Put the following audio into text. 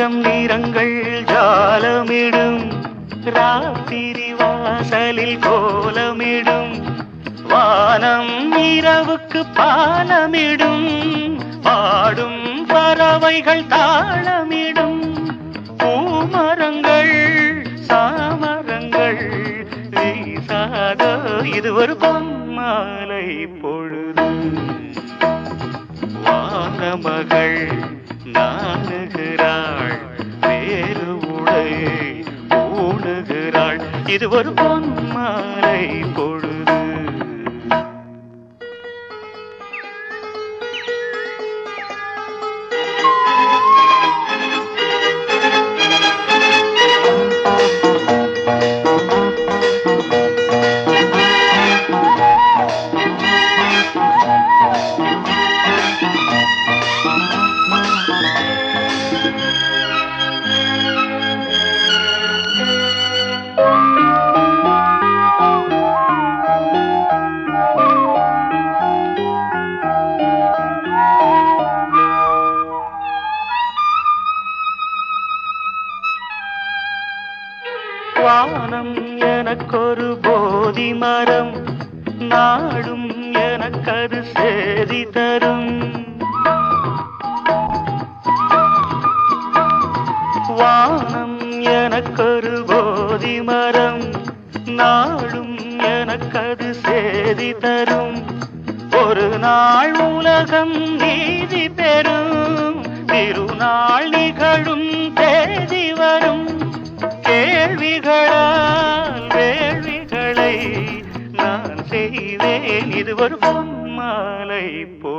ஆயிரம் நிறங்கள் ஜாலமிடும் ராத்திரி வாசலில் கோலமிடும் வானம் இரவுக்கு பாலமிடும் பாடும் பறவைகள் தாளமிடும் பூமரங்கள் சாமரங்கள் வீசாத இது ஒரு பொன்மாலை பொழுது வானமகள் நாணுகிறாள் வேறு உடை ஊணுகிறாள் இது ஒரு பொன்மாலை பொழுது வானம் எனக்கொரு போதி மரம் நாடும் எனக்கது சேதி தரும் வானம் எனக்கொரு போதி மரம் நாடும் எனக்கது சேதி தரும் ஒரு நாள் உலகம் நீதி பெறும் திருநாள் நிகழும் தேதி வரும் கேள்விகளால் வேள்விகளை நான் செய்வேன் இது ஒரு பொன்மாலை போ